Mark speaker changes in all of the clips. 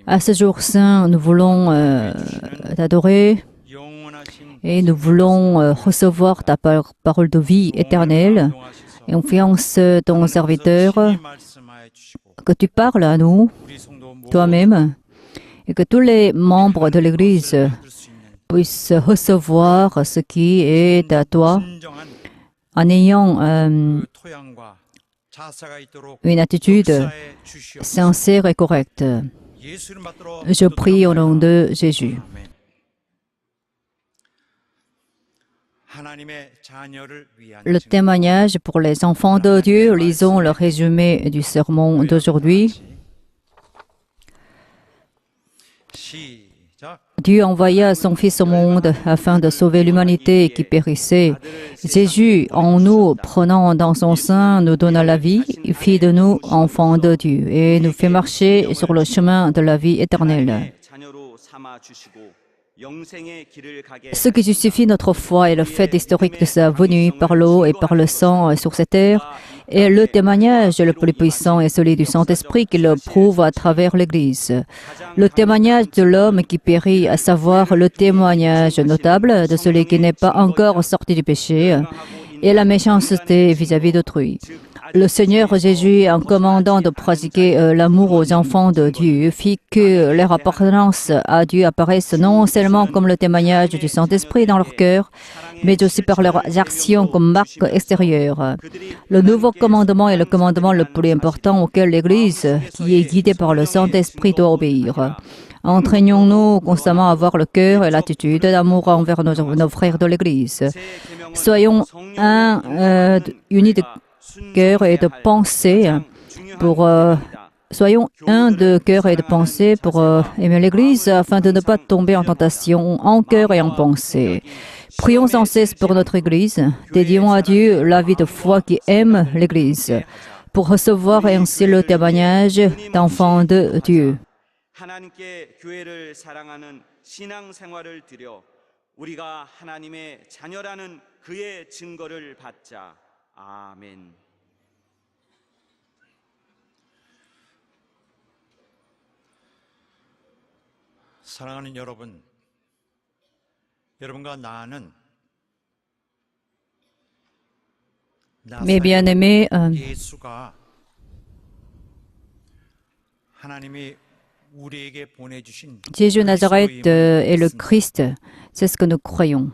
Speaker 1: À ce jour saint, nous voulons t'adorer et nous voulons recevoir ta parole de vie éternelle. Et on fiance ton serviteur que tu parles à nous, toi-même, et que tous les membres de l'Église puissent recevoir ce qui est à toi en ayant une attitude sincère et correcte. Je prie au nom de Jésus. Le témoignage pour les enfants de Dieu. Lisons le résumé du sermon d'aujourd'hui. Dieu envoya son Fils au monde afin de sauver l'humanité qui périssait. Jésus, en nous prenant dans son sein, nous donna la vie, fit de nous enfants de Dieu et nous fait marcher sur le chemin de la vie éternelle. Ce qui justifie notre foi est le fait historique de sa venue par l'eau et par le sang sur cette terre, et le témoignage le plus puissant est celui du Saint-Esprit qui le prouve à travers l'Église. Le témoignage de l'homme qui périt, à savoir le témoignage notable de celui qui n'est pas encore sorti du péché, et la méchanceté vis-à-vis d'autrui. Le Seigneur Jésus, en commandant de pratiquer l'amour aux enfants de Dieu, fit que leur appartenance à Dieu apparaisse non seulement comme le témoignage du Saint-Esprit dans leur cœur, mais aussi par leurs actions comme marque extérieure. Le nouveau commandement est le commandement le plus important auquel l'Église, qui est guidée par le Saint-Esprit, doit obéir. Entraînons-nous constamment à avoir le cœur et l'attitude d'amour envers nos frères de l'Église. Soyons unis de cœur et de pensée soyons un de cœur et de pensée pour aimer l'Église afin de ne pas tomber en tentation en cœur et en pensée. Prions sans cesse pour notre Église, dédions à Dieu la vie de foi qui aime l'Église pour recevoir ainsi le témoignage d'enfants de Dieu.
Speaker 2: 사랑하는 여러분, 여러분과 나는
Speaker 1: Mes bien-aimés,
Speaker 2: 예수가 하나님이 우리에게 보내주신
Speaker 1: Jésus Nazareth est le Christ, c'est ce que nous croyons.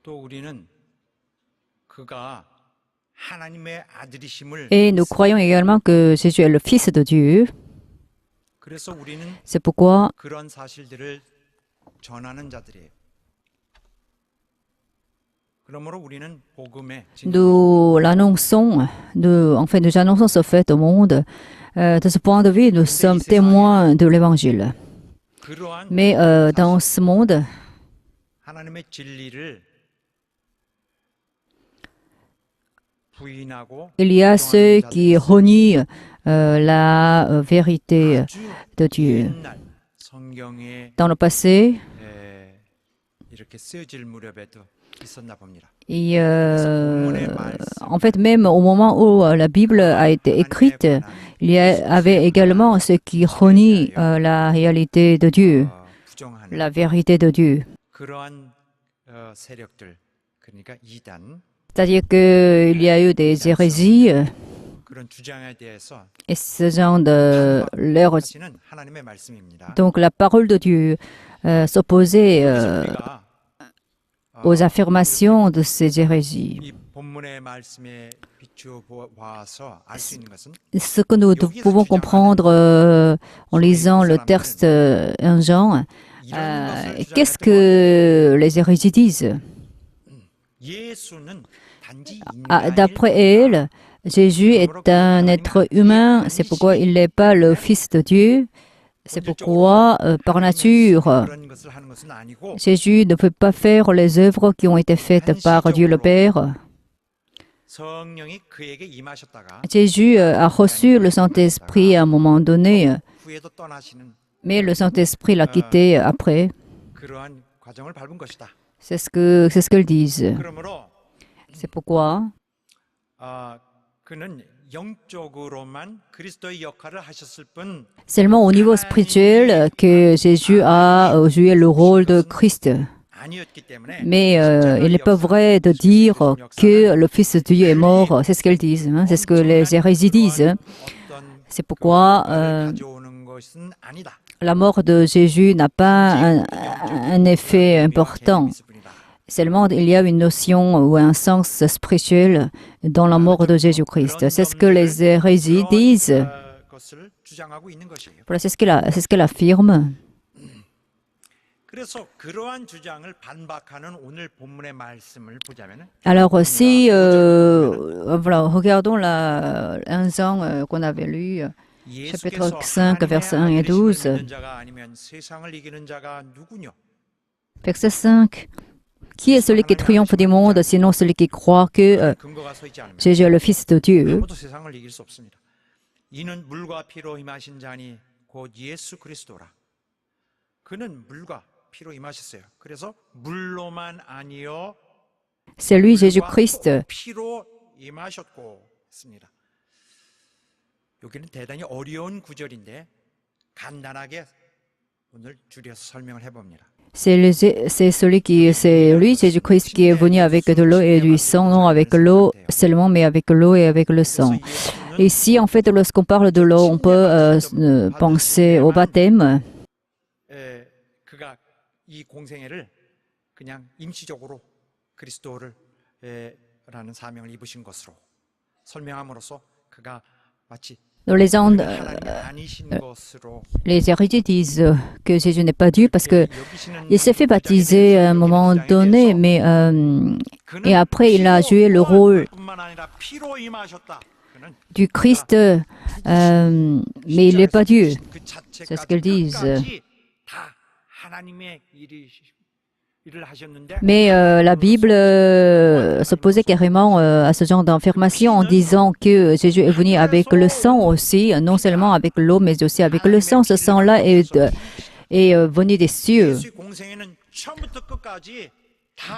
Speaker 2: 또 우리는 그가 하나님의 아들이심을
Speaker 1: Et nous croyons également que Jésus est le Fils de Dieu.
Speaker 2: 그래서 우리는
Speaker 1: C'est pourquoi
Speaker 2: 그런 사실들을 전하는 자들이에요. 그러므로 우리는 복음의
Speaker 1: nous l'annonçons, nous annonçons ce fait au monde. De ce point de vue, nous sommes témoins de l'Évangile.
Speaker 2: 그러한
Speaker 1: Mais dans ce monde,
Speaker 2: 하나님의 진리를 부인하고
Speaker 1: il y a ceux qui renient la vérité de Dieu.
Speaker 2: 옛날 성경에
Speaker 1: Dans le passé,
Speaker 2: 이렇게 쓰여질 무렵에도 있었나 봅니다.
Speaker 1: et, en fait, même au moment où la Bible a été écrite, il y avait également ceux qui renient la réalité de Dieu,
Speaker 2: 부정하는
Speaker 1: la vérité de Dieu.
Speaker 2: 그러한 세력들 그러니까 이단
Speaker 1: C'est-à-dire qu'il y a eu des hérésies
Speaker 2: 그런 주장에 대해서
Speaker 1: et ce genre de leur...
Speaker 2: 하시는 하나님의 말씀입니다.
Speaker 1: Donc la parole de Dieu s'opposait
Speaker 2: 우리가
Speaker 1: aux affirmations de ces hérésies.
Speaker 2: 이 본문의 말씀에 비추어 보아서 알 수 있는 것은
Speaker 1: Ce que nous pouvons comprendre en lisant le texte 1 Jean, qu'est-ce que les hérésies disent?
Speaker 2: 예수는 단지
Speaker 1: D'après elles, Jésus est un être humain, c'est pourquoi il n'est pas le Fils de Dieu. C'est pourquoi, par nature,
Speaker 2: 그런 것을 하는 것은 아니고
Speaker 1: Jésus ne peut pas faire les œuvres qui ont été faites par Dieu le Père.
Speaker 2: 성령이 그에게 임하셨다가
Speaker 1: Jésus a reçu le Saint-Esprit à un moment donné,
Speaker 2: 후에도 떠나시는
Speaker 1: mais le Saint-Esprit l'a quitté après.
Speaker 2: 그러한 과정을 밟은 것이다.
Speaker 1: C'est ce qu'elles disent.
Speaker 2: 그러므로
Speaker 1: C'est pourquoi
Speaker 2: 그는 영적으로만 그리스도의 역할을 하셨을 뿐
Speaker 1: Seulement au niveau spirituel que Jésus a joué le rôle de Christ.
Speaker 2: 아니었기 때문에
Speaker 1: Mais il n'est pas vrai de dire que le Fils de Dieu est mort. C'est ce qu'elles disent, hein. C'est ce que les hérésies disent. C'est pourquoi
Speaker 2: 가져오는 것은 아니다.
Speaker 1: la mort de Jésus n'a pas un effet important. Seulement, il y a une notion ou un sens spirituel dans la mort de Jésus-Christ. C'est ce que les hérésies disent.
Speaker 2: 것을 주장하고 있는 것이에요.
Speaker 1: Voilà, c'est ce qu'elle affirme.
Speaker 2: 그래서 그러한 주장을 반박하는 오늘 본문의 말씀을 보자면은
Speaker 1: Alors, si voilà, regardons un sang qu'on avait lu, chapitre 5, versets 1 et 12.
Speaker 2: 믿는 자가 아니면 세상을 이기는 자가 누구뇨?
Speaker 1: Verset 5. Qui est celui qui triomphe du monde, sinon celui qui croit que
Speaker 2: 근거가 서 있지 않으면
Speaker 1: Jésus est le Fils de Dieu?
Speaker 2: 아무도 세상을 이길 수 없습니다. 이는 물과 피로 임하신 자니 곧 예수 그리스도라. 그는 물과 피로 임하셨어요. 그래서 물로만 아니요
Speaker 1: C'est lui, Jésus-Christ.
Speaker 2: 피로 임하셨고 했습니다. 여기는 대단히 어려운 구절인데 간단하게 오늘 줄여서 설명을 해봅니다.
Speaker 1: C'est lui, Jésus-Christ, qui est venu avec de l'eau et du sang, non avec l'eau seulement, mais avec l'eau et avec le sang. Ici, en fait, lorsqu'on parle de l'eau, on peut penser au baptême.
Speaker 2: 그가 이 공생애를 그냥 임시적으로 그리스도를 라는 사명을 입으신 것으로 설명함으로써 그가 마치
Speaker 1: Dans les érudits disent que Jésus n'est pas Dieu parce qu'il s'est fait baptiser à un moment donné, mais et après il a joué le rôle du Christ, mais il n'est pas Dieu. C'est ce qu'ils disent. Mais la Bible s'opposait carrément à ce genre d'affirmation en disant que Jésus est venu avec le sang aussi, non seulement avec l'eau, mais aussi avec le sang. Ce sang-là est venu des cieux.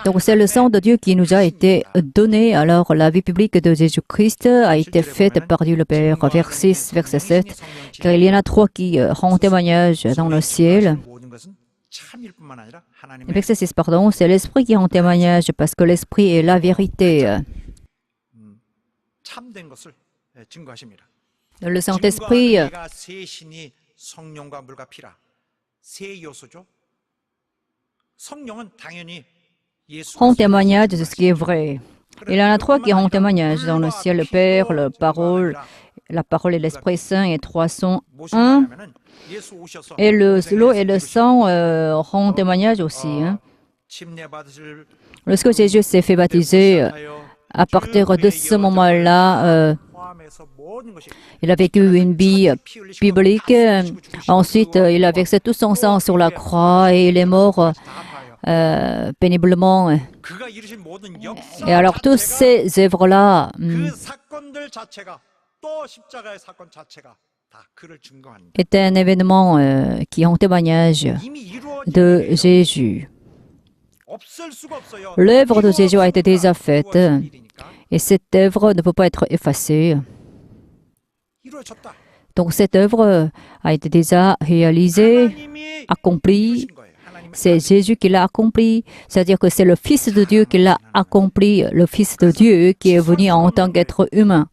Speaker 1: Donc c'est le sang de Dieu qui nous a été donné. Alors la vie publique de Jésus-Christ a été faite par Dieu le Père. Vers 6, verset 7. Car il y en a trois qui rendent témoignage dans le ciel. Verset 6, pardon, c'est l'Esprit qui rend témoignage parce que l'Esprit est la vérité. Le Saint-Esprit rend témoignage de ce qui est vrai. Il y en a trois qui rendent témoignage dans le ciel, le Père, la parole et l'Esprit Saint, et trois sont un. Et l'eau et le sang rendent témoignage aussi. Hein. Lorsque Jésus s'est fait baptiser, à partir de ce moment-là, il a vécu une vie biblique. Ensuite, il a versé tout son sang sur la croix et il est mort péniblement. Et alors, toutes ces œuvres-là est un événement qui rend témoignage de Jésus. L'œuvre de Jésus a été déjà faite et cette œuvre ne peut pas être effacée. Donc cette œuvre a été déjà réalisée, accomplie. C'est Jésus qui l'a accompli, c'est-à-dire que c'est le Fils de Dieu qui l'a accompli, le Fils de Dieu qui est venu en tant qu'être humain.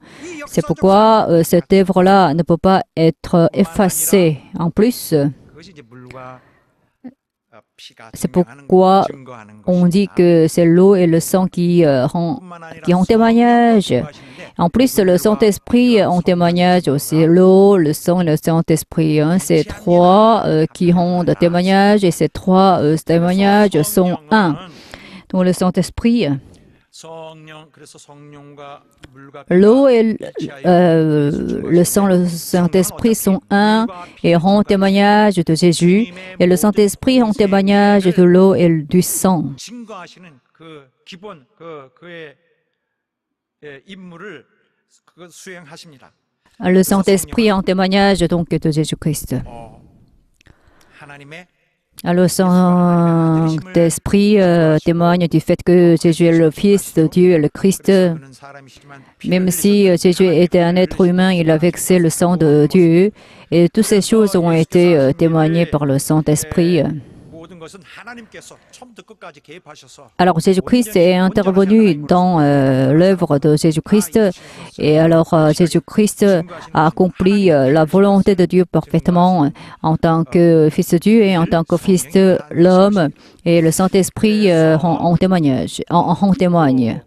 Speaker 1: C'est pourquoi cette œuvre-là ne peut pas être effacée. En plus, c'est pourquoi on dit que c'est l'eau et le sang qui ont témoignage. En plus, le Saint-Esprit en témoignage aussi. L'eau, le sang et le Saint-Esprit. Hein, c'est trois qui rendent témoignage et ces trois témoignages sont un. Donc le Saint-Esprit, l'eau et le sang, le Saint-Esprit sont un et rendent témoignage de Jésus. Et le Saint-Esprit rend témoignage de l'eau et du sang. Le Saint-Esprit en témoignage donc de Jésus-Christ. Le Saint-Esprit témoigne du fait que Jésus est le Fils de Dieu et le Christ. Même si Jésus était un être humain, il a versé le sang de Dieu. Et toutes ces choses ont été témoignées par le Saint-Esprit. Alors Jésus-Christ est intervenu dans l'œuvre de Jésus-Christ et alors Jésus-Christ a accompli la volonté de Dieu parfaitement en tant que Fils de Dieu et en tant que Fils de l'homme et le Saint-Esprit en témoigne.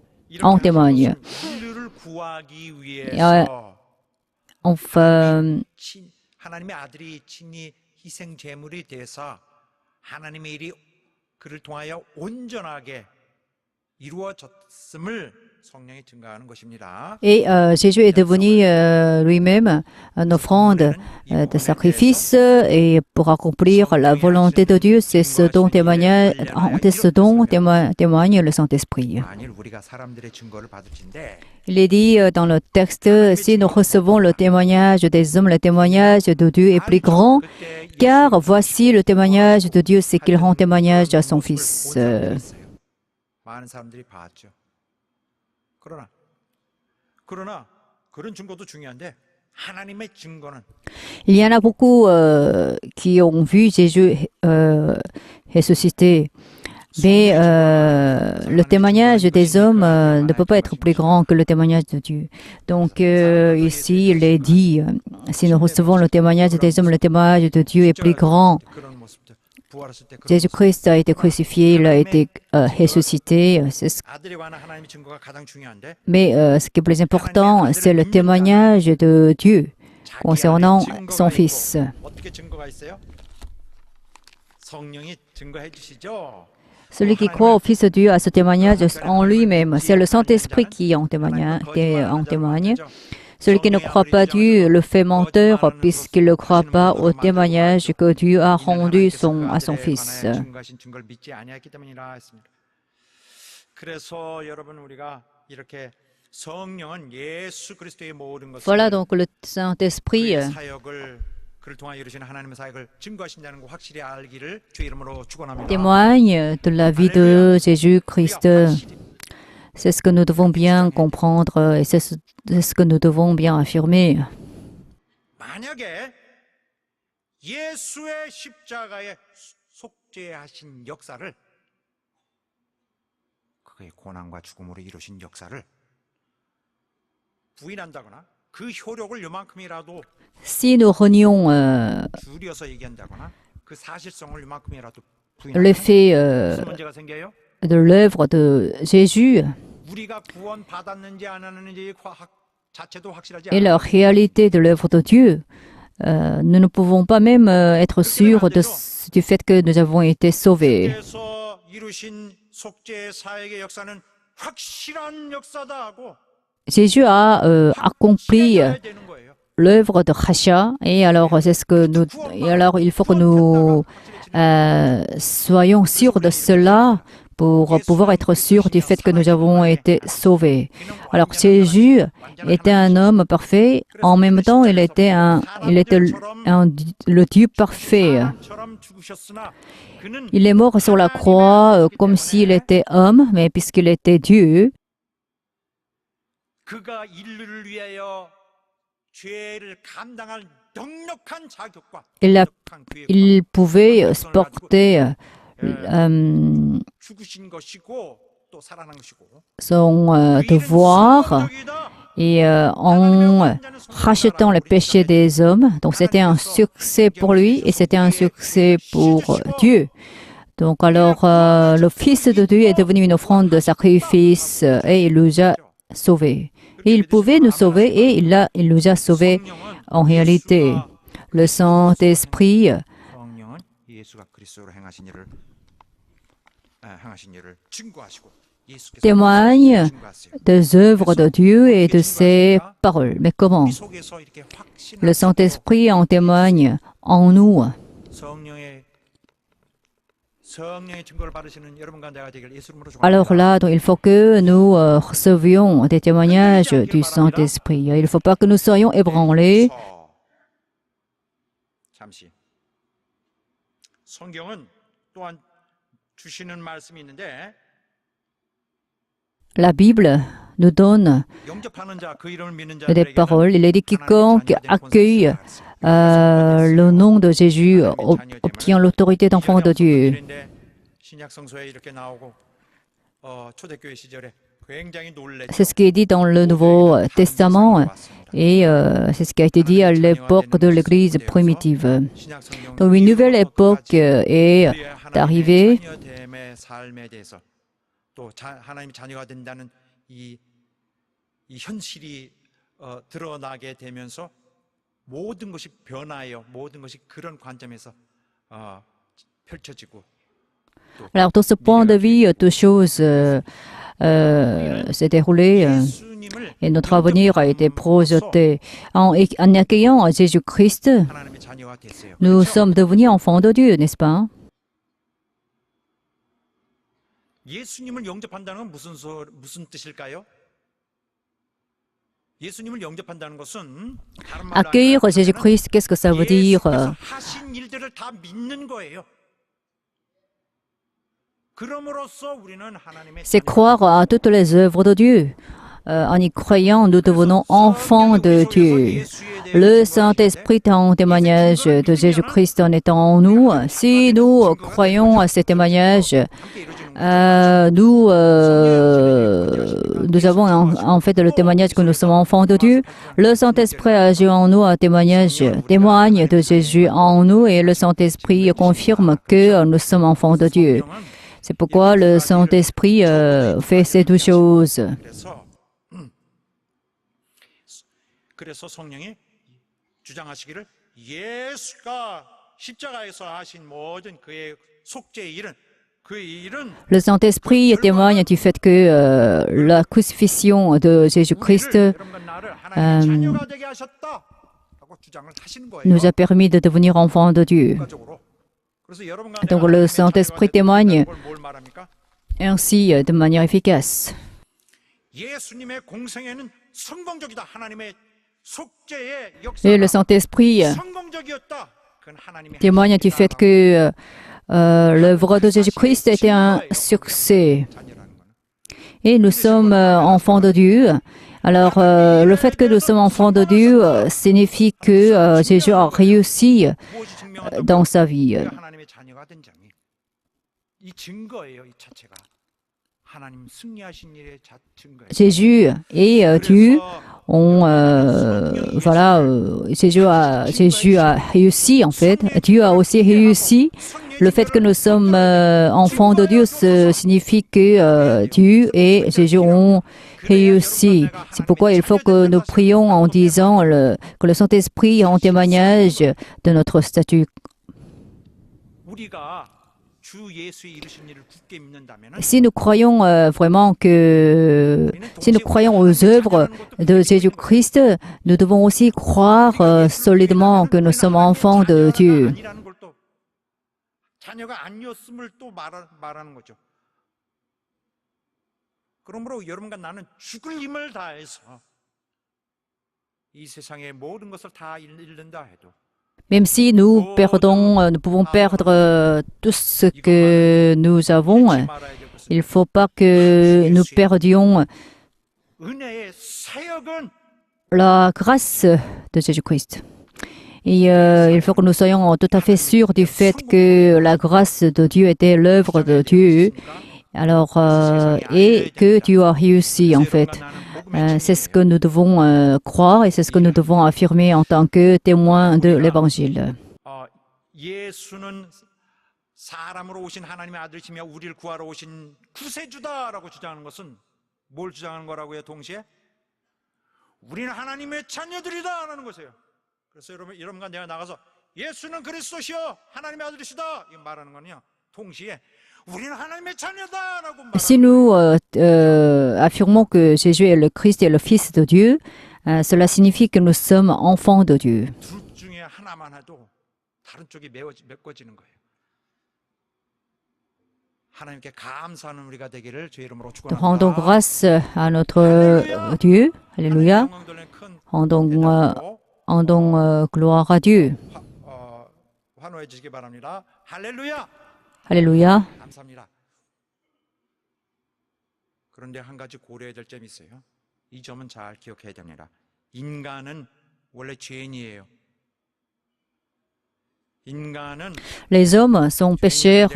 Speaker 1: Enfin,
Speaker 2: 하나님의 아들이 친히 희생 제물이 돼서 하나님의 일이 그를 통하여 온전하게 이루어졌음을 성령이 증거하는 것입니다.
Speaker 1: Et Jésus est devenu lui-même une offrande de sacrifice et pour accomplir la volonté de Dieu, c'est ce dont témoigne le Saint-Esprit.
Speaker 2: 만일 우리가 사람들의 증거를 받을진데
Speaker 1: Il est dit dans le texte, si nous recevons le témoignage des hommes, le témoignage de Dieu est plus grand, car voici le témoignage de Dieu, c'est qu'il rend témoignage à son Fils.
Speaker 2: 많은 사람들이 봤죠. 그러나 그런 증거도 중요한데 하나님의 증거는
Speaker 1: Il y en a beaucoup qui ont vu Jésus ressusciter. Mais le témoignage des hommes ne peut pas être plus grand que le témoignage de Dieu. Donc ici, il est dit, si nous recevons le témoignage des hommes, le témoignage de Dieu est plus grand. Jésus-Christ a été crucifié, il a été ressuscité. Mais ce qui est plus important, c'est le témoignage de Dieu concernant son Fils. Celui qui croit au Fils de Dieu a ce témoignage en lui-même. C'est le Saint-Esprit qui en témoigne. Celui qui ne croit pas Dieu le fait menteur puisqu'il ne croit pas au témoignage que Dieu a rendu à son Fils. Voilà donc le Saint-Esprit témoigne de la vie de Jésus-Christ. C'est ce que nous devons bien comprendre et c'est ce que nous devons bien affirmer. Si nous renions l'effet de l'œuvre de Jésus et la réalité de l'œuvre de Dieu, nous ne pouvons pas même être sûrs du fait que nous avons été sauvés. Jésus a accompli l'œuvre de Rachat et alors il faut que nous soyons sûrs de cela pour pouvoir être sûrs du fait que nous avons été sauvés. Alors Jésus était un homme parfait, en même temps il était le Dieu parfait. Il est mort sur la croix comme s'il était homme, mais puisqu'il était Dieu, il pouvait supporter son devoir et en rachetant le péché des hommes. Donc c'était un succès pour lui et c'était un succès pour Dieu. Donc alors le Fils de Dieu est devenu une offrande de sacrifice et il nous a sauvés. Et il pouvait nous sauver et il nous a sauvés en réalité. Le Saint-Esprit témoigne des œuvres de Dieu et de ses paroles. Mais comment? Le Saint-Esprit en témoigne en nous. Alors là, donc, il faut que nous recevions des témoignages du Saint-Esprit. Il ne faut pas que nous soyons ébranlés.
Speaker 2: 또한 주시는 말씀이 있는데
Speaker 1: La Bible nous donne
Speaker 2: 영접하는 자, 그 이름을 믿는
Speaker 1: des
Speaker 2: 자들에게는
Speaker 1: paroles. Il est dit quiconque
Speaker 2: 하나님의 자녀된
Speaker 1: accueille
Speaker 2: 권세를 받았어요.
Speaker 1: le nom de Jésus obtient l'autorité d'enfant de Dieu.
Speaker 2: 신약 성서에 이렇게 나오고 초대교회 시절에 굉장히 놀랬죠.
Speaker 1: C'est ce qui est dit dans le Nouveau Testament et c'est ce qui a été dit à l'époque de l'Église primitive. Donc une nouvelle époque est arrivée.
Speaker 2: 자녀됨의 삶에 대해서 또 하나님의 자녀가 된다는 이 현실이 드러나게 되면서 모든 것이 변화해요. 모든 것이 그런 관점에서 펼쳐지고.
Speaker 1: Alors, dans ce point de vue, toute chose s'est déroulée et notre avenir a été projeté. En accueillant Jésus-Christ, nous sommes devenus enfants de Dieu, n'est-ce pas?
Speaker 2: 예수님을 영접한다는 건 무슨 뜻일까요? 예수님을 영접한다는 것은 다른 말로
Speaker 1: Accueillir Jésus-Christ, qu'est-ce que ça veut dire?
Speaker 2: 예수께서 하신 일들을 다 믿는 거예요. 그럼으로써 우리는 하나님의
Speaker 1: C'est croire à toutes les œuvres de Dieu. En y croyant, nous devenons enfants de Dieu. Le Saint-Esprit est en témoignage de Jésus-Christ en étant en nous. Si nous croyons à ces témoignages, nous avons en fait le témoignage que nous sommes enfants de Dieu. Le Saint-Esprit agit en nous, un témoignage témoigne de Jésus en nous et le Saint-Esprit confirme que nous sommes enfants de Dieu. C'est pourquoi le Saint-Esprit fait ces deux choses.
Speaker 2: 그래서 성령이 주장하시기를 예수가 십자가에서 하신 모든 그의 속죄의 일은
Speaker 1: Le Saint-Esprit témoigne du fait que la crucifixion de Jésus-Christ nous a permis de devenir enfants de Dieu. Donc le Saint-Esprit témoigne ainsi de manière efficace. Et le Saint-Esprit témoigne du fait que l'œuvre de Jésus-Christ était un succès. Et nous sommes enfants de Dieu. Alors, le fait que nous sommes enfants de Dieu signifie que Jésus a réussi dans sa vie. Jésus et Dieu Jésus a réussi en fait. Dieu a aussi réussi. Le fait que nous sommes enfants de Dieu signifie que Dieu et Jésus ont réussi. C'est pourquoi il faut que nous prions en disant que le Saint-Esprit est en témoignage de notre statut. Si nous croyons vraiment si nous croyons aux œuvres de Jésus-Christ, nous devons aussi croire solidement que nous sommes enfants de Dieu.
Speaker 2: 그러므로 여러분과 나는 죽을 힘을 다해서 이 세상의 모든 것을 다 잃는다 해도
Speaker 1: Même si nous pouvons perdre tout ce que nous avons, il ne faut pas que nous perdions la grâce de Jésus-Christ. Et il faut que nous soyons tout à fait sûrs du fait que la grâce de Dieu était l'œuvre de Dieu. Alors, et que Dieu a réussi en fait. C'est ce que nous devons croire et c'est ce que nous devons affirmer en tant que témoins de l'Évangile.
Speaker 2: 예수는 사람으로 오신 하나님의 아들이시며 우리를 구하러 오신 구세주다라고 주장하는 것은 뭘 주장하는 거라고요? 동시에 우리는 하나님의 자녀들이다라는 것이에요. 그래서 여러분과 내가 나가서 예수는 그리스도시요 하나님의 아들이시다 이 말하는 거는요. 동시에
Speaker 1: Si nous affirmons que Jésus est le Christ et le Fils de Dieu, cela signifie que nous sommes enfants de Dieu. Rendons grâce à notre Dieu. Alléluia. Rendons gloire à Dieu. Alléluia.
Speaker 2: 감사합니다. 그런데 한 가지 고려해야 될 점이 있어요. 이 점은 잘 기억해야 됩니다. 인간은 원래 죄인이에요. 인간은
Speaker 1: Les hommes sont pécheurs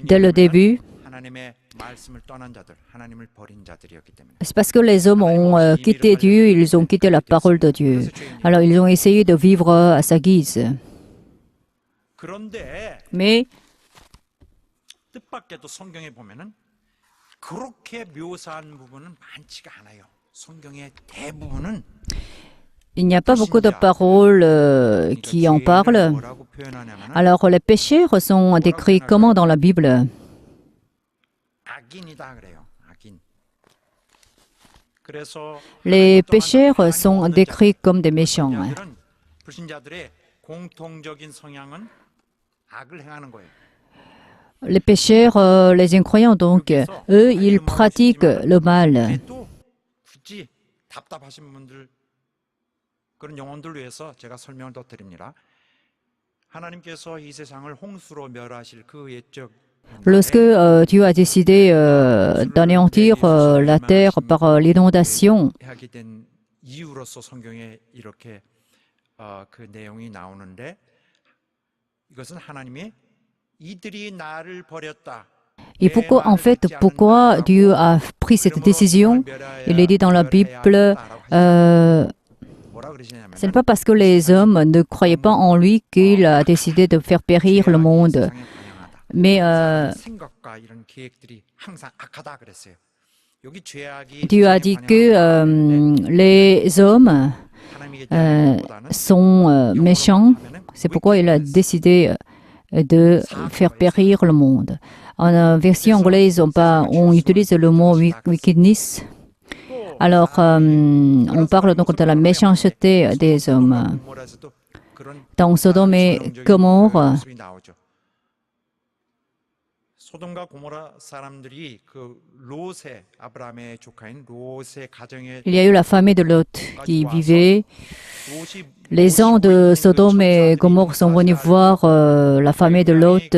Speaker 1: dès le début.
Speaker 2: 하나님의 말씀을 떠난 자들, 하나님을 버린 자들이었기 때문에.
Speaker 1: C'est parce que les hommes ont quitté Dieu, ils ont quitté la parole de Dieu. Alors ils ont essayé de vivre à sa guise.
Speaker 2: 그런데
Speaker 1: Mais
Speaker 2: 뜻밖에도 성경에 보면은 그렇게 묘사한 부분은 많지가 않아요. 성경의 대부분은
Speaker 1: il n'y a pas beaucoup de paroles qui en parlent.
Speaker 2: 뭐라고 표현하냐면은
Speaker 1: Alors les pécheurs sont décrits comment dans la Bible?
Speaker 2: 악인이다 그래요. 악인. 그래서
Speaker 1: Les pécheurs sont décrits comme des méchants.
Speaker 2: 불신자들의 공통적인 성향은 악을 행하는 거예요.
Speaker 1: Les pécheurs, les incroyants donc, eux, ils pratiquent le mal.
Speaker 2: 또 굳이 답답하신 분들 그런 영혼들 위해서 제가 설명을 더 드립니다. 하나님께서 이 세상을 홍수로 멸하실 그 예적
Speaker 1: Lorsque Dieu a décidé d'anéantir la terre par l'inondation,
Speaker 2: 하게 된 이유로서 성경에 이렇게 그 내용이 나오는데 이것은 하나님이 이들이 나를 버렸다.
Speaker 1: et pourquoi, en fait, pourquoi Dieu a pris cette décision? Il est dit dans la Bible, ce n'est pas parce que les hommes ne croyaient pas en lui qu'il a décidé de faire périr le monde. Mais
Speaker 2: 생각과 이런 계획들이 항상 악하다 그랬어요. 여기 죄악이
Speaker 1: Dieu a dit que les hommes sont méchants. C'est pourquoi il a décidé de faire périr le monde. En version anglaise, on utilise le mot wickedness. Alors, on parle donc de la méchanceté des hommes. Dans Sodome et Gomorrhe,
Speaker 2: 소돔과 고모라 사람들이 그 롯의 아브라함의 조카인 롯의 가정에
Speaker 1: il y a eu la famille de Lot qui vivait. Les gens de Sodome et Gomorrhe sont venus voir la famille de Lot.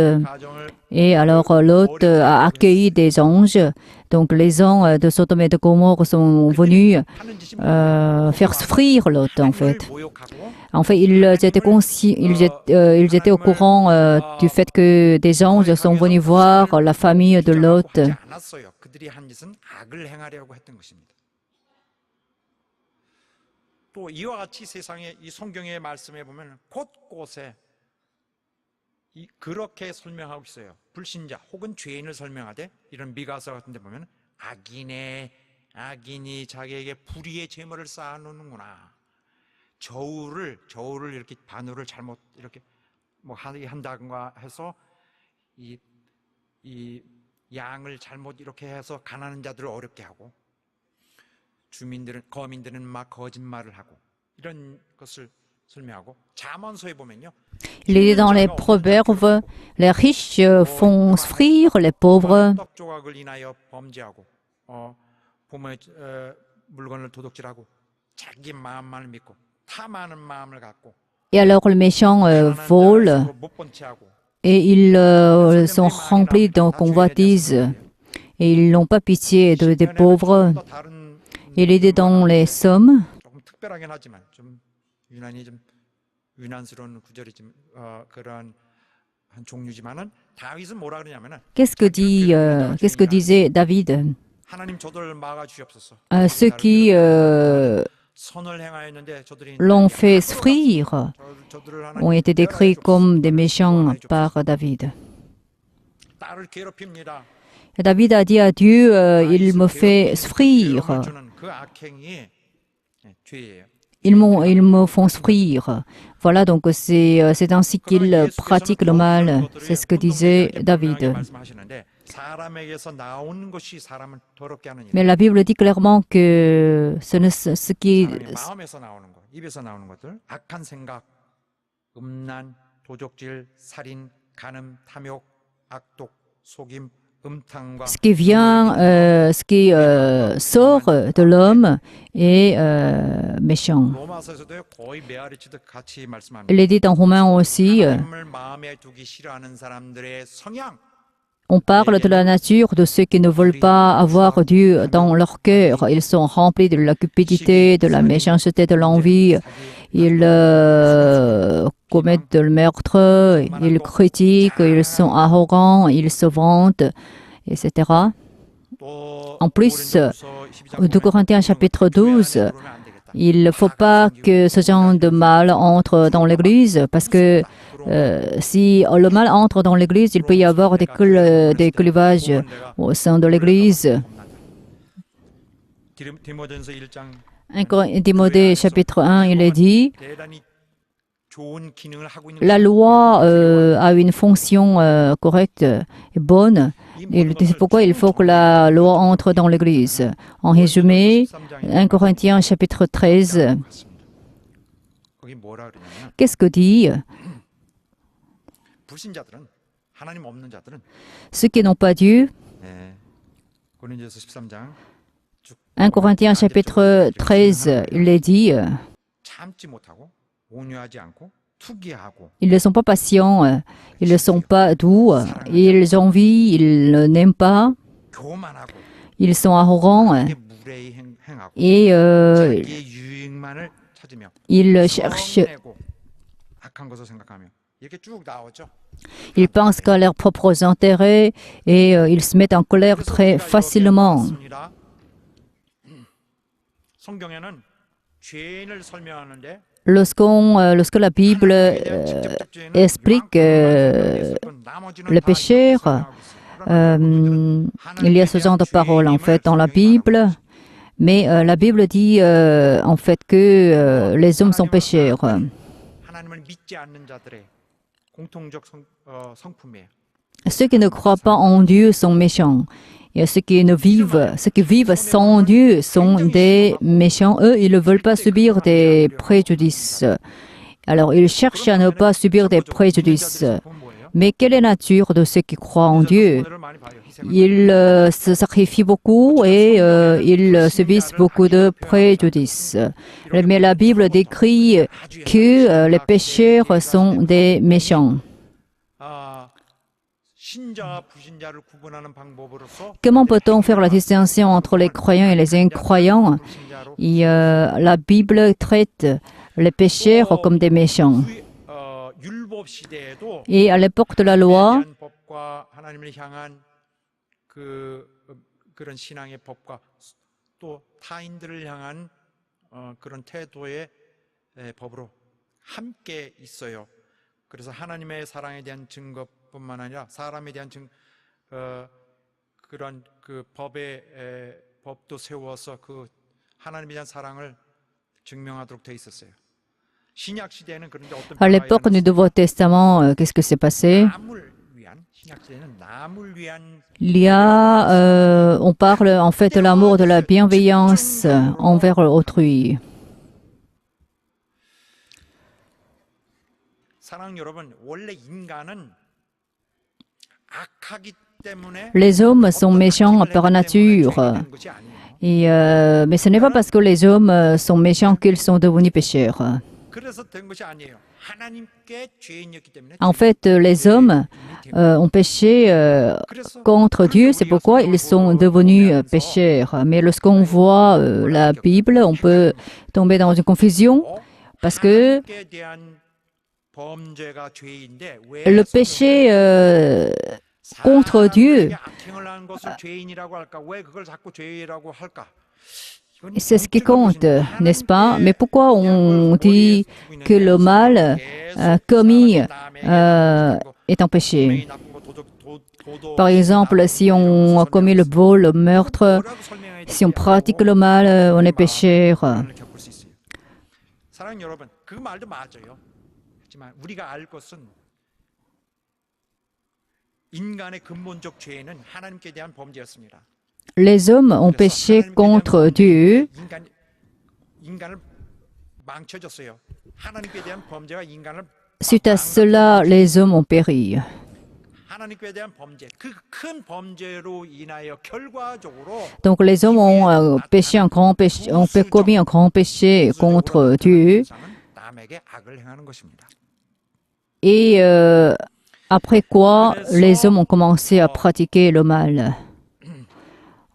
Speaker 1: Et alors Lot a accueilli des anges. Donc les gens de Sodome et de Gomorrhe sont venus faire souffrir Lot en fait. En fait, ils étaient au courant du fait que des anges sont venus voir la famille de Lot.
Speaker 2: 그들이 한 짓은 악을 행하려고 했던 것입니다. 또 이와 같이 세상의 이 성경의 말씀에 보면 곳곳에 그렇게 설명하고 있어요. 불신자 혹은 죄인을 설명하되 이런 미가서 같은 데 보면 악인이 자기에게 불의의 재물을 쌓아놓는구나. 저울을 이렇게 바늘을 잘못 이렇게 뭐 한다든가 해서 이 양을 잘못 이렇게 해서 가난한 자들을 어렵게 하고 거민들은 막 거짓말을 하고 이런 것을 설명하고 잠언서에 보면요.
Speaker 1: Il est dans les proverbes, les riches font souffrir les pauvres.
Speaker 2: 떡 조각을 인하여 범죄하고 부모의 물건을 도둑질하고 자기 마음만을 믿고 탐하는 마음을 갖고
Speaker 1: Et alors le méchant vole et ils sont remplis de convoitises et ils n'ont pas pitié des pauvres. Il est dit dans les Psaumes,
Speaker 2: 조금 특별하긴 하지만 좀 유난히 좀 유난스러운 구절이지만 그러한 한 종류지만은 다윗은 뭐라 그러냐면은
Speaker 1: qu'est-ce que disait David?
Speaker 2: 하나님 저들을 막아 주옵소서.
Speaker 1: Ceux qui
Speaker 2: 선을 행하였는데 저들이
Speaker 1: l'ont fait souffrir ont été décrits comme des méchants par David.
Speaker 2: 나를 괴롭힙니다.
Speaker 1: Et David a dit à Dieu, il me fait souffrir.
Speaker 2: 그 악행이 죄예요.
Speaker 1: Ils me font souffrir. Voilà, donc c'est ainsi qu'ils pratiquent le mal. C'est ce que disait David. Mais la Bible dit clairement que ce qui
Speaker 2: 마음에서 나오는 것, 입에서 나오는 것들, 악한 생각, 음란, 도적질, 살인, 간음, 탐욕, 악독, 속임, 음탕과
Speaker 1: ce qui vient, ce qui sort de l'homme est méchant.
Speaker 2: 로마서에서도 거의 메아리치듯 같이 말씀합니다.
Speaker 1: Il est dit en Romains aussi,
Speaker 2: 하나님을 마음에 두기 싫어하는 사람들의 성향
Speaker 1: On parle de la nature de ceux qui ne veulent pas avoir Dieu dans leur cœur. Ils sont remplis de la cupidité, de la méchanceté, de l'envie. Ils commettent le meurtre, ils critiquent, ils sont arrogants, ils se vantent, etc. En plus, 2 Corinthiens chapitre 12, il ne faut pas que ce genre de mal entre dans l'Église parce que si le mal entre dans l'Église, il peut y avoir des clivages au sein de l'Église. 1 Timothée chapitre 1, il est dit la loi a une fonction correcte et bonne. C'est pourquoi il faut que la loi entre dans l'Église. En résumé, 1 Corinthiens chapitre 13, qu'est-ce que dit ceux qui n'ont pas Dieu? 1 Corinthiens chapitre 13, il est dit ils ne sont pas patients, ils ne sont pas doux, ils envient, ils n'aiment pas, ils sont arrogants et ils cherchent, ils pensent qu'à leurs propres intérêts et ils se mettent en colère très facilement. Lorsque la Bible explique le pécheur, il y a ce genre de paroles en fait dans la Bible, mais la Bible dit en fait que les hommes sont pécheurs. Ceux qui ne croient pas en Dieu sont méchants. Et ceux qui vivent sans Dieu sont des méchants. Eux, ils ne veulent pas subir des préjudices. Alors, ils cherchent à ne pas subir des préjudices. Mais quelle est la nature de ceux qui croient en Dieu? Ils se sacrifient beaucoup et ils subissent beaucoup de préjudices. Mais la Bible décrit que les pécheurs sont des méchants. Comment peut-on faire la distinction entre les croyants et les incroyants? La Bible traite les pécheurs comme des méchants. Et à l'époque de la loi,
Speaker 2: 그래서 하나님의 사랑에 대한 증거뿐만 아니라 사람에 대한 그런 그 법도 세워서 그 하나님에 대한 사랑을 증명하도록 돼 있었어요. 신약 시대에는 그런데 어떤
Speaker 1: à l'époque du Nouveau Testament, qu'est-ce que s'est passé? Il y a, on parle en fait de l'amour, de la bienveillance envers autrui. Les hommes sont méchants par nature. Mais ce n'est pas parce que les hommes sont méchants qu'ils sont devenus pécheurs. En fait, les hommes ont péché contre Dieu, c'est pourquoi ils sont devenus pécheurs. Mais lorsqu'on voit la Bible, on peut tomber dans une confusion parce que le péché contre Dieu, c'est ce qui compte, n'est-ce pas? Mais pourquoi on dit que le mal commis est un péché? Par exemple, si on commet le vol, le meurtre, si on pratique le mal, on est pécheur. Les hommes ont péché contre Dieu. Suite à cela, les hommes ont péri. Donc les hommes ont péché un grand péché, ont commis un grand péché contre Dieu. Et Après quoi, les hommes ont commencé à pratiquer le mal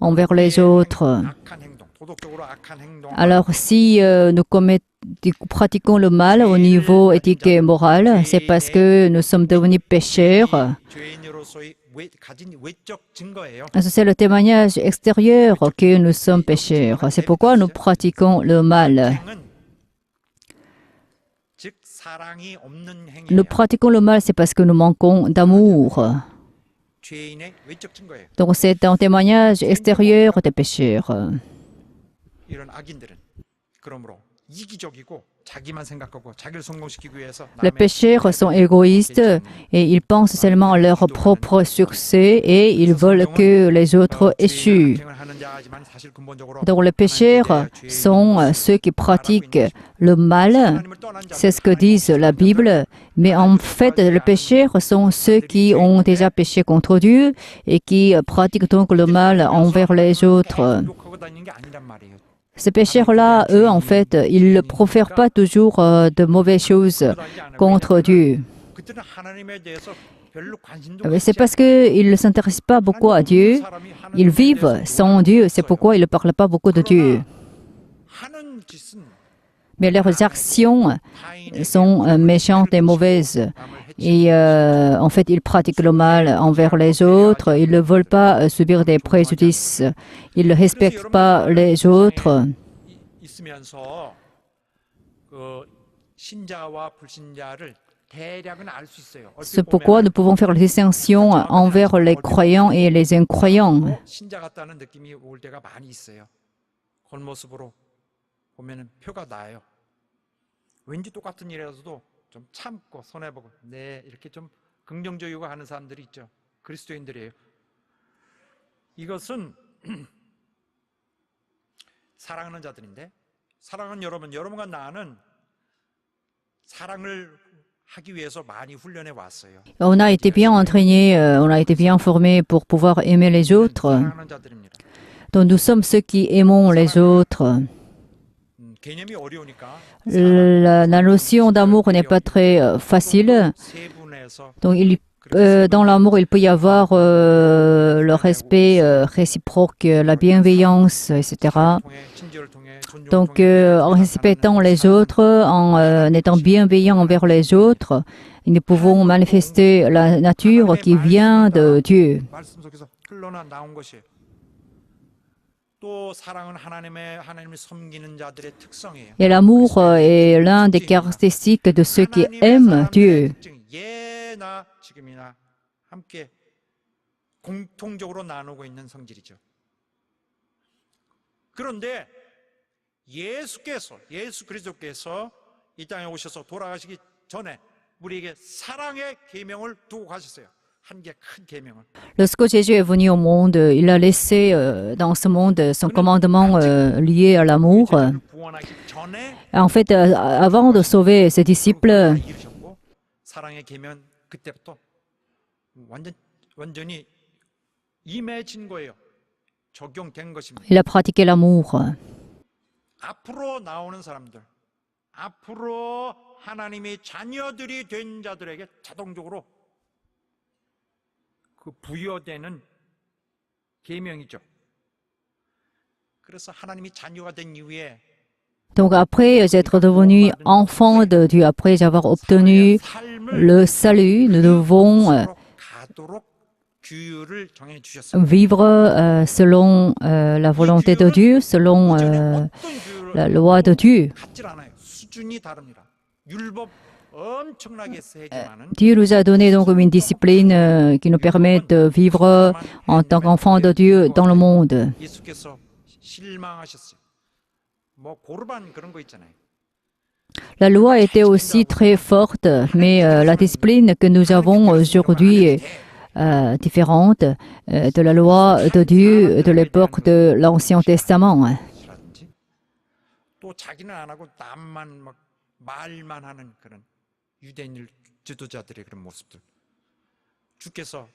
Speaker 1: envers les autres.
Speaker 2: 악한 행동, 도덕적으로 악한 행동을
Speaker 1: Alors, si pratiquons le mal au niveau éthique et moral, c'est parce que nous sommes devenus pécheurs.
Speaker 2: 죄인으로서의 가진 외적 증거예요.
Speaker 1: C'est le témoignage extérieur que nous sommes pécheurs. C'est pourquoi nous pratiquons le mal.
Speaker 2: 행은 즉 사랑이 없는 행위예요.
Speaker 1: Nous pratiquons le mal, c'est parce que nous manquons d'amour.
Speaker 2: 죄인의 외적 증거예요.
Speaker 1: Donc, c'est un témoignage extérieur des pécheurs.
Speaker 2: 이런 악인들은 그러므로 이기적이고 자기만 생각하고 자기를 성공시키기 위해서
Speaker 1: Les
Speaker 2: 남의
Speaker 1: pécheurs sont égoïstes et ils pensent seulement à leur propre succès et ils veulent que les autres échouent.
Speaker 2: 행을 하는 자지만 사실 근본적으로
Speaker 1: Donc les pécheurs sont ceux qui pratiquent le mal,
Speaker 2: 하나님을 떠난 자
Speaker 1: c'est ce que dit la Bible, mais en fait les pécheurs sont ceux qui ont déjà péché contre Dieu et qui pratiquent donc le mal envers les autres.
Speaker 2: 욕하고 다니는 게 아니란 말이에요.
Speaker 1: Ces pécheurs-là, eux, en fait, ils ne profèrent pas toujours de mauvaises choses contre Dieu.
Speaker 2: 그들은 하나님에 대해서 별로 관심도
Speaker 1: C'est parce qu'ils ne s'intéressent pas beaucoup à Dieu. Ils vivent sans Dieu, c'est pourquoi ils ne parlent pas beaucoup de Dieu.
Speaker 2: 하는 짓은
Speaker 1: Mais leurs actions sont méchantes et mauvaises. Et en fait, ils pratiquent le mal envers les autres. Ils ne veulent pas subir des préjudices. Ils ne respectent pas les autres.
Speaker 2: 있으면서 그 신자와 불신자를 대략은 알 수 있어요.
Speaker 1: C'est pourquoi nous pouvons faire la distinction envers les croyants et les incroyants.
Speaker 2: 신자 같다는 느낌이 올 때가 많이 있어요. 겉모습으로 보면은 표가 나요. 왠지 똑같은 일이라서도 좀 참고 손해보고 네 이렇게 좀 긍정적이고 하는 사람들이 있죠. 그리스도인들이에요. 이것은 사랑하는 자들인데 사랑은 여러분과 나는 사랑을 하기 위해서 많이 훈련해 왔어요.
Speaker 1: On a été bien entraînés, on a été bien formés pour pouvoir aimer les autres.
Speaker 2: 사랑하는 자들입니다.
Speaker 1: Donc nous sommes ceux qui aimons les autres.
Speaker 2: 개념이 어려우니까
Speaker 1: La notion d'amour n'est pas très facile.
Speaker 2: 세 분에서
Speaker 1: Donc dans l'amour, il peut y avoir le respect réciproque, la bienveillance, etc.
Speaker 2: 통해 친절을 통해 존중을
Speaker 1: Donc
Speaker 2: 통해
Speaker 1: en respectant les autres, en étant bienveillant envers les autres, nous pouvons manifester la nature qui vient de Dieu.
Speaker 2: 말씀 속에서 흘러나온 것이에요. 또 사랑은 하나님을 섬기는 자들의 특성이에요.
Speaker 1: Et l'amour est l'un des caractéristiques de ceux qui aiment Dieu.
Speaker 2: 예나 지금이나 함께 공통적으로 나누고 있는 성질이죠. 그런데 예수 그리스도께서 이 땅에 오셔서 돌아가시기 전에 우리에게 사랑의 계명을 두고 가셨어요. 한 개 큰 계명을.
Speaker 1: Lorsque Jésus est venu au monde, il a laissé dans ce monde son commandement lié à l'amour.
Speaker 2: 죄를 구원하기 전에
Speaker 1: En fait, avant de sauver ses disciples,
Speaker 2: 이루셨고 사랑의 계명 그때부터 완전히 임해진 거예요. 적용된 것입니다.
Speaker 1: il a pratiqué l'amour.
Speaker 2: 앞으로 나오는 사람들, 앞으로 하나님의 자녀들이 된 자들에게 자동적으로 그 부여되는 계명이죠. 그래서 하나님이 자녀가 된 이후에
Speaker 1: Donc après être devenu enfant de Dieu, après avoir obtenu
Speaker 2: 삶을
Speaker 1: le salut, nous devons
Speaker 2: 서로 가도록 규율을 정해 주셨어요.
Speaker 1: vivre selon la volonté de Dieu, selon
Speaker 2: 어떤
Speaker 1: la
Speaker 2: 규율을
Speaker 1: loi de Dieu.
Speaker 2: 같질 않아요. 수준이 다릅니다. 율법 엄청나게 세지만은
Speaker 1: Dieu nous a donné donc une discipline qui nous permet de vivre en tant qu'enfants de Dieu dans le monde.
Speaker 2: 예수께서 실망하셨어요. 뭐 고르반 그런 거 있잖아요.
Speaker 1: La loi était aussi très forte, mais la discipline que nous avons aujourd'hui est différente de la loi de Dieu de l'époque de l'Ancien Testament.
Speaker 2: 라든지 또 자기는 안 하고 남만 막 말만 하는 그런 유대인 지도자들의 그런 모습들. 주께서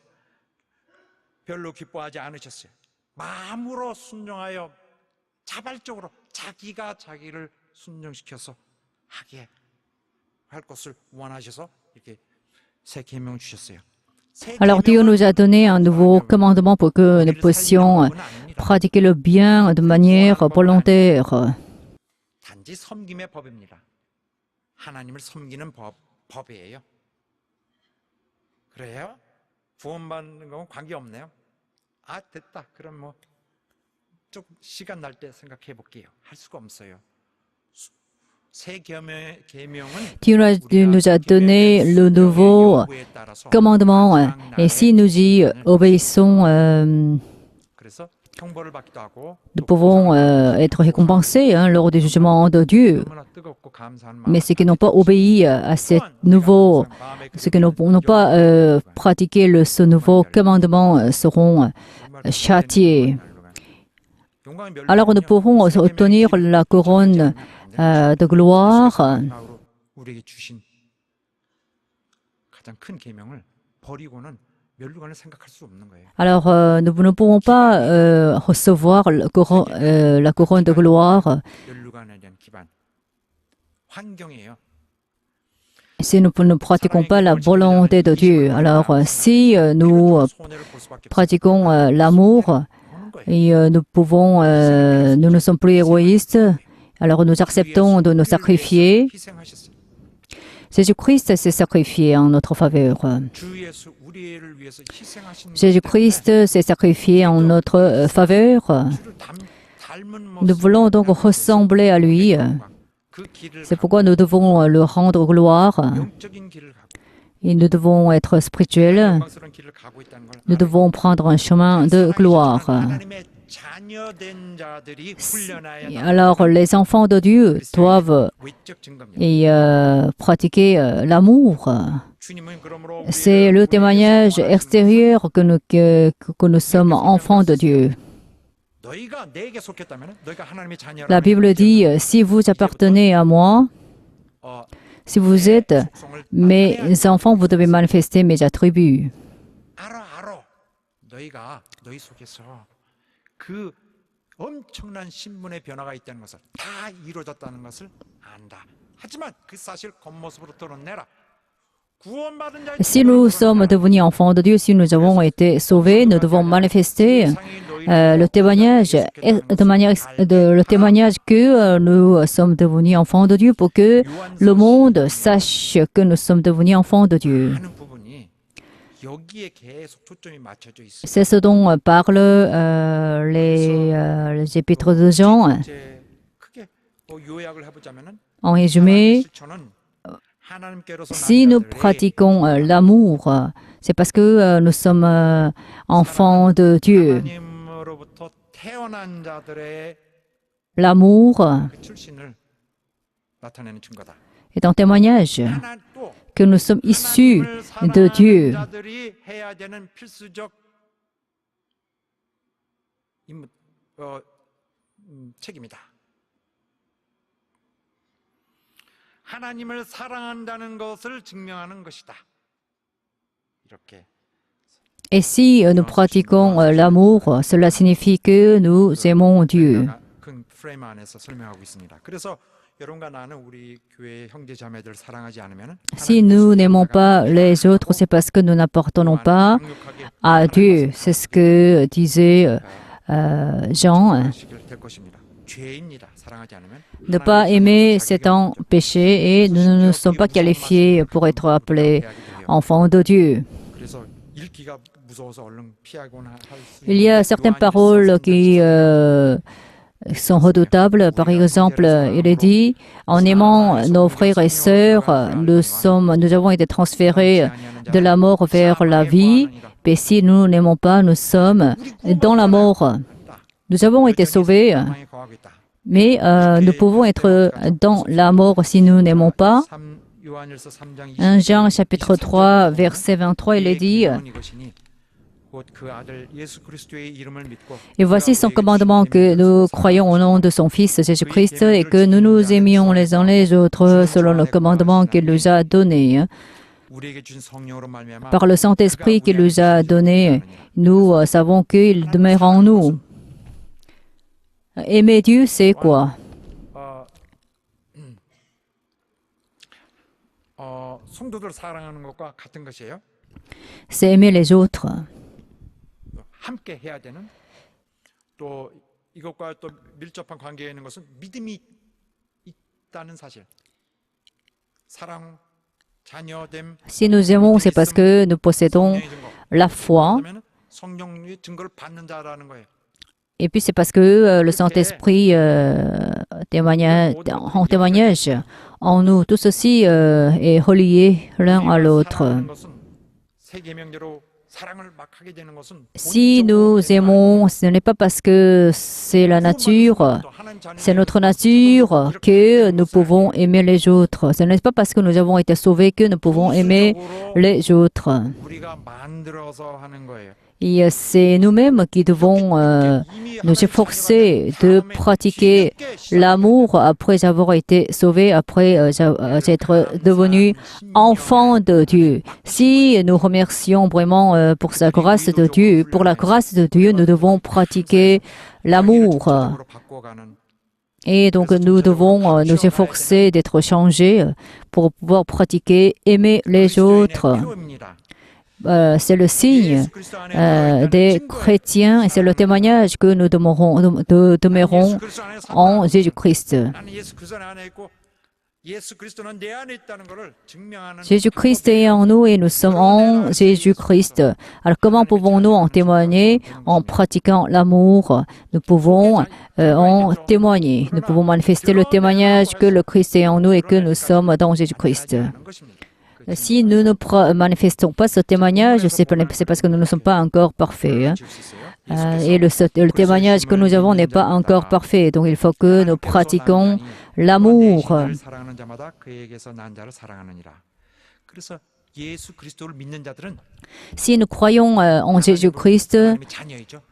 Speaker 2: 별로 기뻐하지 않으셨어요. 마음으로 순종하여 자발적으로 자기가 자기를 순종시켜서 하게 할 것을 원하셔서 이렇게 새 계명 주셨어요.
Speaker 1: Alors Dieu nous a donné un nouveau commandement pour que nous puissions pratiquer le bien de manière volontaire.
Speaker 2: 단지 섬김의 법입니다. 하나님을 섬기는 법이에요. 그래요? 구원받는 건 관계없네요. 아, 됐다. 그럼 뭐 좀 시간 날 때 생각해 볼게요. 할 수가 없어요. 새 계명은
Speaker 1: Dieu nous a donné le nouveau commandement. Et si nous y obéissons,
Speaker 2: 그래서 형벌을 받기도 하고
Speaker 1: nous pouvons être récompensés lors du jugement de Dieu.
Speaker 2: 너무나 뜨겁고 감사한
Speaker 1: Mais ceux qui n'ont pas obéi à ce nouveau, ceux qui n'ont pas pratiqué ce nouveau commandement seront châtiés. Alors nous pourrons obtenir la couronne de gloire.
Speaker 2: 우리에게 주신 가장 큰 계명을 버리고는 멸류관을 생각할 수 없는 거예요.
Speaker 1: Alors nous ne pourrons pas recevoir la couronne de gloire
Speaker 2: 멸류관에 대한 기반 환경이에요.
Speaker 1: si nous ne pratiquons pas la volonté de Dieu. Alors si nous
Speaker 2: 손해를 볼 수밖에
Speaker 1: pratiquons l'amour
Speaker 2: 없는 거예요.
Speaker 1: et nous ne sommes plus égoïstes, alors nous acceptons de nous sacrifier.
Speaker 2: 희생하셨어요.
Speaker 1: Jésus-Christ s'est sacrifié en notre faveur.
Speaker 2: 주 예수 우리를 위해서 희생하신
Speaker 1: Jésus-Christ s'est sacrifié en notre faveur.
Speaker 2: 주를 닮은
Speaker 1: Nous voulons donc ressembler à lui.
Speaker 2: 그 길을
Speaker 1: C'est pourquoi nous devons le rendre gloire.
Speaker 2: 영적인 길을 가고
Speaker 1: Et nous devons être spirituels.
Speaker 2: 영광스러운 길을 가고 있다는 걸
Speaker 1: Nous devons prendre un chemin de gloire.
Speaker 2: 하나님의 자녀된 자들이 훈련하여
Speaker 1: Et alors, les enfants de Dieu doivent
Speaker 2: 외적 증거입니다.
Speaker 1: pratiquer l'amour.
Speaker 2: 주님은 그러므로
Speaker 1: C'est le témoignage extérieur que nous sommes enfants de Dieu.
Speaker 2: 너희가 내게 속했다면 너희가 하나님의 자녀라면
Speaker 1: La Bible dit, si vous appartenez à moi, si vous êtes mes enfants, vous devez manifester mes attributs.
Speaker 2: 알아. 너희가 너희 속에서 그 엄청난 신분의 변화가 있다는 것을 다 이루어졌다는 것을 안다. 하지만 그 사실 겉모습으로 드러내라. 구원받은 자의
Speaker 1: Si nous sommes devenus enfants de Dieu, si nous avons été sauvés, nous devons manifester le témoignage que nous sommes devenus enfants de Dieu pour que le monde sache que nous sommes devenus enfants de Dieu.
Speaker 2: 하는 부분이 여기에 계속 초점이 맞춰져 있어요.
Speaker 1: C'est ce dont parlent les épîtres de Jean.
Speaker 2: 이제 크게 요약을 해보자면은
Speaker 1: En résumé,
Speaker 2: 실천은 하나님께로서
Speaker 1: si nous pratiquons l'amour, c'est parce que nous sommes enfants de Dieu.
Speaker 2: 하나님으로부터 태어난 자들의
Speaker 1: L'amour
Speaker 2: 그 출신을 나타내는 증거다.
Speaker 1: est un témoignage
Speaker 2: 하나 또
Speaker 1: que nous sommes issus de Dieu.
Speaker 2: 자들이 해야 되는 필수적 책임이다. 하나님을 사랑한다는 것을 증명하는 것이다. 이렇게
Speaker 1: Et si nous pratiquons l'amour, cela signifie que nous aimons Dieu.
Speaker 2: 큰 프레임 안에서 설명하고 있습니다. 그래서 여러분과 나는 우리 교회 형제 자매들 사랑하지 않으면
Speaker 1: Si nous n'aimons pas les autres, c'est parce que nous n'appartenons pas à Dieu. C'est ce que disait Jean.
Speaker 2: 될 것입니다. 죄입니다. 사랑하지 않으면
Speaker 1: Ne pas aimer, c'est un péché et nous ne sommes pas qualifiés pour être appelés enfants de Dieu.
Speaker 2: 그래서 읽기가 무서워서 얼른 피하거나 할수
Speaker 1: Il y a certaines paroles qui sont redoutables. Par exemple, il est dit, en aimant nos frères et sœurs, nous avons été transférés de la mort vers la vie. Mais si nous n'aimons pas, nous sommes dans la mort. Nous avons été sauvés, mais nous pouvons être dans la mort si nous n'aimons pas. 1 Jean chapitre 3, verset 23, il est dit, et voici son commandement, que nous croyons au nom de son Fils Jésus-Christ et que nous nous aimions les uns les autres selon le commandement qu'il nous a donné. Par le Saint-Esprit qu'il nous a donné, nous savons qu'il demeure en nous. Aimer Dieu, c'est quoi?
Speaker 2: 성도들 사랑하는 것과 같은 것이에요.
Speaker 1: c'est aimer les autres.
Speaker 2: 함께 해야 되는 또 이것과 또 밀접한 관계에 있는 것은 믿음이 있다는 사실. 사랑, 자녀됨.
Speaker 1: Si nous aimons, c'est parce que nous possédons la foi.
Speaker 2: 성령의 증거를 받는 자라는 거예요.
Speaker 1: Et puis c'est parce que le Saint-Esprit en témoignage en nous. Tout ceci est relié l'un à l'autre. Si nous aimons, ce n'est pas parce que c'est la nature, c'est notre nature que nous pouvons aimer les autres. Ce n'est pas parce que nous avons été sauvés que nous pouvons aimer les autres. Et c'est nous-mêmes qui devons nous efforcer de pratiquer l'amour après avoir été sauvés, après être devenus enfants de Dieu. Si nous remercions vraiment pour sa grâce de Dieu, pour la grâce de Dieu, nous devons pratiquer l'amour. Et donc nous devons nous efforcer d'être changés pour pouvoir pratiquer, aimer les autres. C'est le signe des chrétiens et c'est le témoignage que nous demeurons en Jésus-Christ. Jésus-Christ est en nous et nous sommes en Jésus-Christ. Alors comment pouvons-nous en témoigner? En pratiquant l'amour, nous pouvons en témoigner. Nous pouvons manifester le témoignage que le Christ est en nous et que nous sommes dans Jésus-Christ. Si nous ne manifestons pas ce témoignage, c'est parce que nous ne sommes pas encore parfaits. Et le témoignage que nous avons n'est pas encore parfait. Donc il faut que nous pratiquions l'amour. Si nous croyons en Jésus-Christ,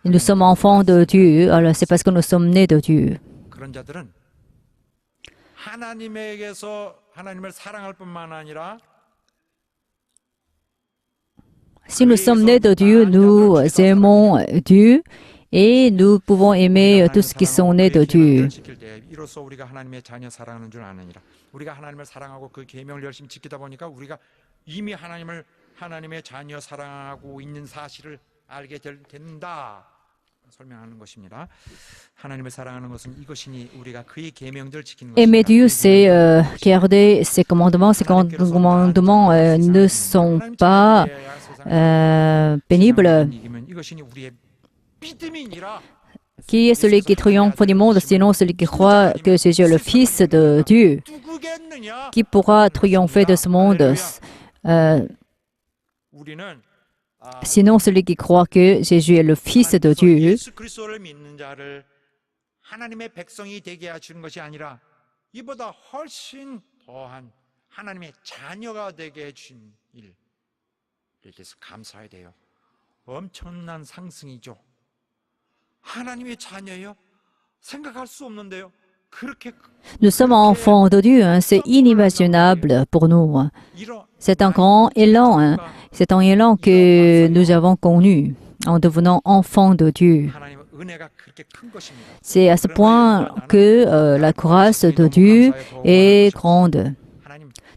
Speaker 1: nous sommes enfants de Dieu. Alors c'est parce que nous sommes nés de Dieu. Si nous sommes nés de Dieu, nous aimons Dieu et nous pouvons aimer tous ceux qui sont nés de Dieu. Aimer Dieu, c'est garder ses commandements. Ces commandements ne sont pas pénibles. Qui est celui qui triomphe du monde, sinon celui qui croit que Jésus est le Fils de Dieu? Qui pourra triompher de ce monde? Sinon celui qui croit que Jésus est le Fils de Dieu. Nous sommes enfants de Dieu, c'est inimaginable pour nous. C'est un grand élan, c'est un élan que nous avons connu en devenant enfants de Dieu. C'est à ce point que la grâce de Dieu est grande.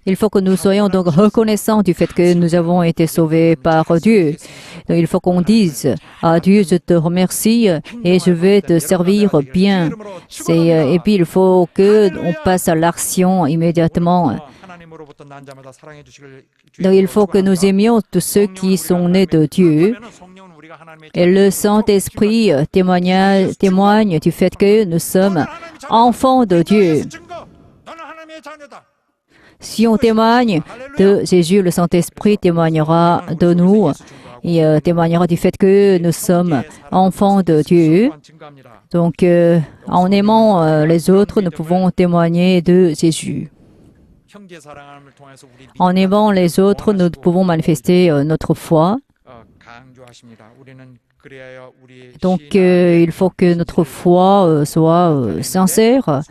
Speaker 1: Il faut que nous soyons donc reconnaissants du fait que nous avons été sauvés par Dieu. Donc, il faut qu'on dise à Dieu, je te remercie et je vais te servir bien. Et puis il faut qu'on passe à l'action immédiatement. Donc il faut que nous aimions tous ceux qui sont nés de Dieu. Et le Saint-Esprit témoigne du fait que nous sommes enfants de Dieu. Si on témoigne de Jésus, le Saint-Esprit témoignera de nous et témoignera du fait que nous sommes enfants de Dieu. Donc, en aimant les autres, nous pouvons témoigner de Jésus. En aimant les autres, nous pouvons manifester notre foi. Donc, il faut que notre foi soit sincère.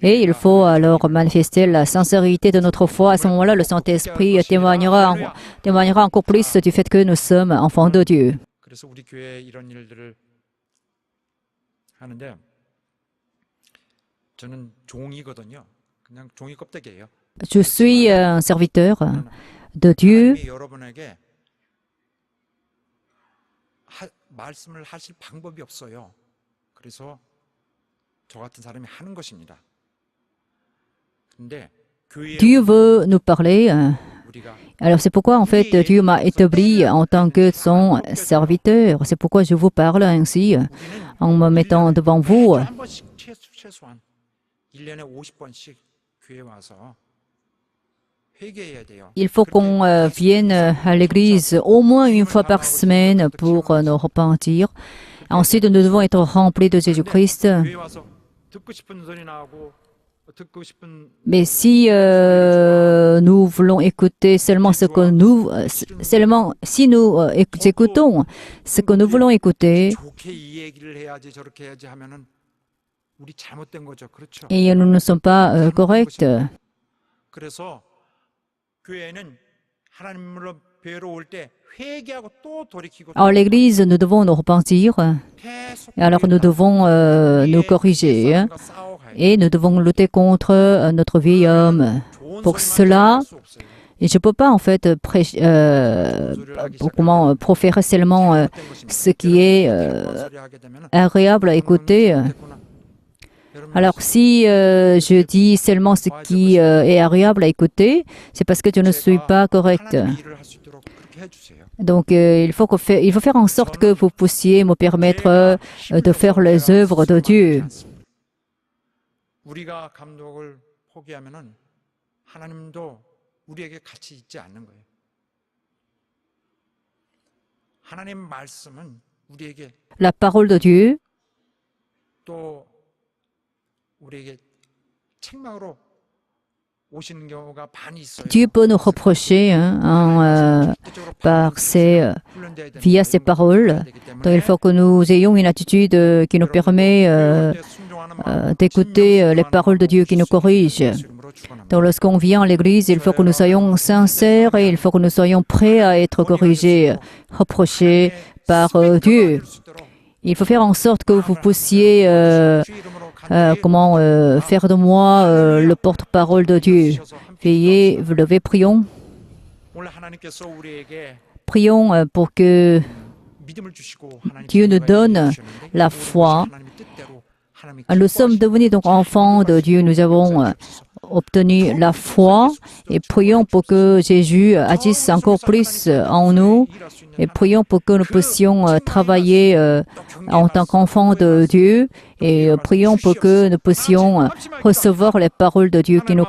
Speaker 1: Et il faut alors manifester la sincérité de notre foi. À ce moment-là, le Saint-Esprit témoignera encore plus du fait que nous sommes enfants de Dieu. Je suis un serviteur de Dieu
Speaker 2: 말씀을 하실 방법이 없어요. 그래서 저 같은 사람이 하는 것입니다. 근데 교회에
Speaker 1: Dieu veut nous parler.
Speaker 2: 우리가
Speaker 1: Alors c'est pourquoi en fait Dieu m'a établi en tant que son serviteur. C'est pourquoi je vous parle ainsi en me mettant devant vous.
Speaker 2: 한 번씩 최소한 1년에 50번씩 교회 와서 회개해야 돼요.
Speaker 1: Il faut qu'on vienne à l'église au moins une fois par semaine pour nous repentir. Ensuite, nous devons être remplis de Jésus-Christ.
Speaker 2: 교회 와서 듣고 싶은 소리 나오고 듣고 싶은
Speaker 1: Mais si nous voulons écouter seulement ce que nous, si nous écoutons ce que nous voulons écouter,
Speaker 2: 좋게 이 얘기를 해야지 저렇게 해야지 하면은 우리 잘못된 거죠. 그렇죠?
Speaker 1: et nous ne sommes pas corrects.
Speaker 2: 그래서 교회는 하나님으로 뵈러 올 때 회개하고 또 돌이키고
Speaker 1: Alors l'église, nous devons nous repentir.
Speaker 2: 계속
Speaker 1: Et alors nous devons nous corriger et nous devons lutter contre notre vieil homme. Pour cela, et je ne peux pas en fait proférer seulement ce qui est agréable à écouter. Alors si je dis seulement ce qui est agréable à écouter, c'est parce que je ne suis pas correct. Donc il faut faire en sorte que vous puissiez me permettre de faire les œuvres de Dieu.
Speaker 2: 우리가 감독을 포기하면은 하나님도 우리에게 같이 있지 않는 거예요. 하나님 말씀은 우리에게
Speaker 1: La parole de Dieu
Speaker 2: 또 우리에게 책망으로 오시는 경우가 많이 있어요.
Speaker 1: Dieu peut nous reprocher via ses paroles. Donc il faut que nous ayons une attitude qui nous permet d'écouter les paroles de Dieu qui nous corrigent. Donc lorsqu'on vient à l'église, il faut que nous soyons sincères et il faut que nous soyons prêts à être corrigés, reprochés par Dieu. Il faut faire en sorte que vous puissiez faire de moi le porte-parole de Dieu. Veuillez vous lever, prions. Prions pour que Dieu nous donne la foi. Nous sommes devenus donc enfants de Dieu. Nous avons obtenu la foi et prions pour que Jésus agisse encore plus en nous et prions pour que nous puissions travailler en tant qu'enfants de Dieu et prions pour que nous puissions recevoir les paroles de Dieu qui nous